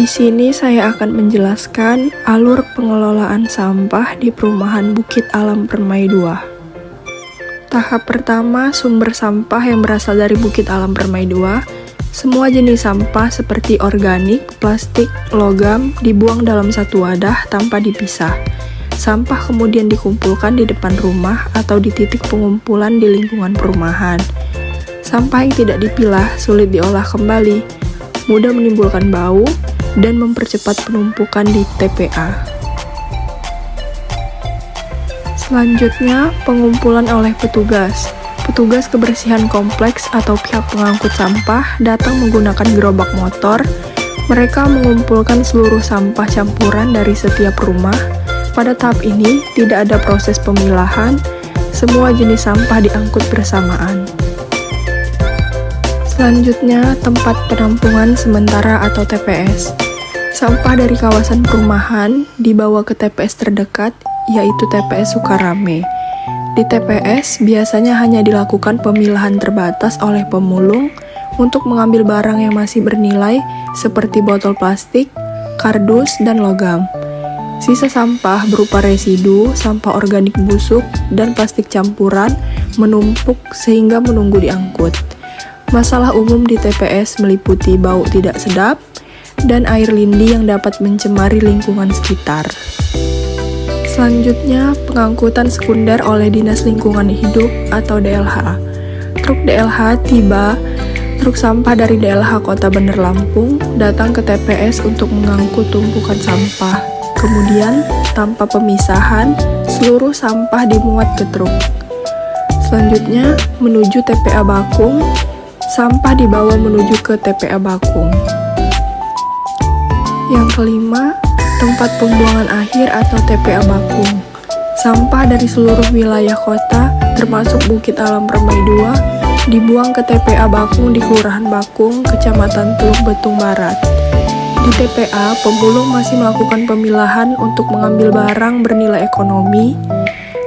sini saya akan menjelaskan alur pengelolaan sampah di perumahan Bukit Alam Permai 2. Tahap pertama, sumber sampah yang berasal dari Bukit Alam Permai 2. Semua jenis sampah seperti organik, plastik, logam dibuang dalam satu wadah tanpa dipisah. Sampah kemudian dikumpulkan di depan rumah atau di titik pengumpulan di lingkungan perumahan. Sampah yang tidak dipilah sulit diolah kembali, mudah menimbulkan bau, dan mempercepat penumpukan di TPA. Selanjutnya, pengumpulan oleh petugas. Petugas kebersihan kompleks atau pihak pengangkut sampah datang menggunakan gerobak motor. Mereka mengumpulkan seluruh sampah campuran dari setiap rumah. Pada tahap ini, tidak ada proses pemilahan, semua jenis sampah diangkut bersamaan. Selanjutnya, tempat penampungan sementara atau TPS. Sampah dari kawasan perumahan dibawa ke TPS terdekat, yaitu TPS Sukarame. Di TPS, biasanya hanya dilakukan pemilahan terbatas oleh pemulung untuk mengambil barang yang masih bernilai seperti botol plastik, kardus, dan logam. Sisa sampah berupa residu, sampah organik busuk, dan plastik campuran menumpuk sehingga menunggu diangkut. Masalah umum di TPS meliputi bau tidak sedap dan air lindi yang dapat mencemari lingkungan sekitar. Selanjutnya, pengangkutan sekunder oleh Dinas Lingkungan Hidup atau DLH. Truk DLH tiba, truk sampah dari DLH Kota Bandar Lampung datang ke TPS untuk mengangkut tumpukan sampah. Kemudian, tanpa pemisahan, seluruh sampah dimuat ke truk. Selanjutnya, menuju TPA Bakung, sampah dibawa menuju ke TPA Bakung. Yang kelima, tempat pembuangan akhir atau TPA Bakung. Sampah dari seluruh wilayah kota, termasuk Bukit Alam Permai 2, dibuang ke TPA Bakung di Kelurahan Bakung, Kecamatan Teluk Betung Barat. Di TPA, pemulung masih melakukan pemilahan untuk mengambil barang bernilai ekonomi.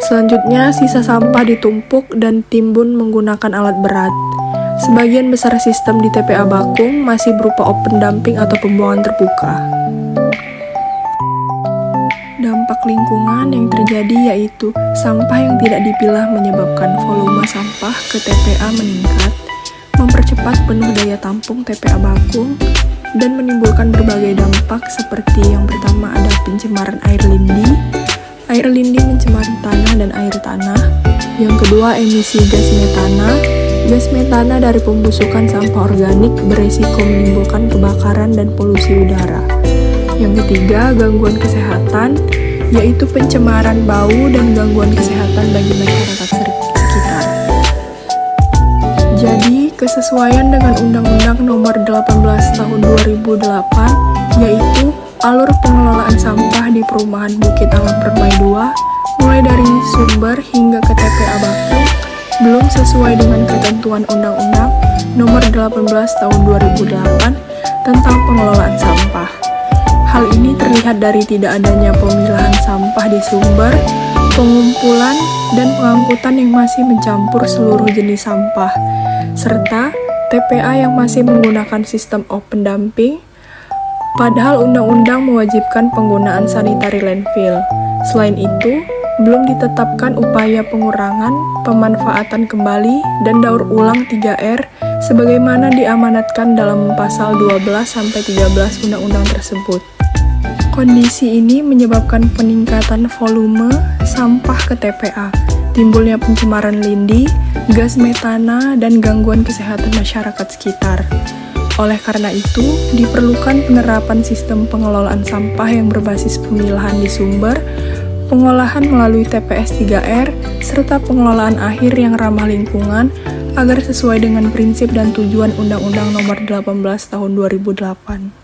Selanjutnya, sisa sampah ditumpuk dan timbun menggunakan alat berat. Sebagian besar sistem di TPA Bakung masih berupa open dumping atau pembuangan terbuka. Dampak lingkungan yang terjadi yaitu sampah yang tidak dipilah menyebabkan volume sampah ke TPA meningkat, mempercepat penuh daya tampung TPA Bakung, dan menimbulkan berbagai dampak seperti yang pertama ada pencemaran air lindi. Air lindi mencemari tanah dan air tanah. Yang kedua, emisi gas metana. Gas metana dari pembusukan sampah organik beresiko menimbulkan kebakaran dan polusi udara. Yang ketiga, gangguan kesehatan, yaitu pencemaran bau dan gangguan kesehatan bagi masyarakat sekitar. Jadi, kesesuaian dengan Undang-Undang Nomor 18 Tahun 2008, yaitu alur pengelolaan sampah di perumahan Bukit Alam Permai 2, mulai dari sumber hingga ke TPA Bakung, belum sesuai dengan ketentuan Undang-Undang Nomor 18 Tahun 2008 tentang pengelolaan sampah. Hal ini terlihat dari tidak adanya pemilahan sampah di sumber, pengumpulan, dan pengangkutan yang masih mencampur seluruh jenis sampah, serta TPA yang masih menggunakan sistem open dumping, padahal undang-undang mewajibkan penggunaan sanitary landfill. Selain itu, belum ditetapkan upaya pengurangan, pemanfaatan kembali, dan daur ulang 3R sebagaimana diamanatkan dalam pasal 12-13 undang-undang tersebut. Kondisi ini menyebabkan peningkatan volume sampah ke TPA, timbulnya pencemaran lindi, gas metana, dan gangguan kesehatan masyarakat sekitar. Oleh karena itu, diperlukan penerapan sistem pengelolaan sampah yang berbasis pemilahan di sumber, pengolahan melalui TPS 3R, serta pengelolaan akhir yang ramah lingkungan agar sesuai dengan prinsip dan tujuan Undang-Undang Nomor 18 Tahun 2008.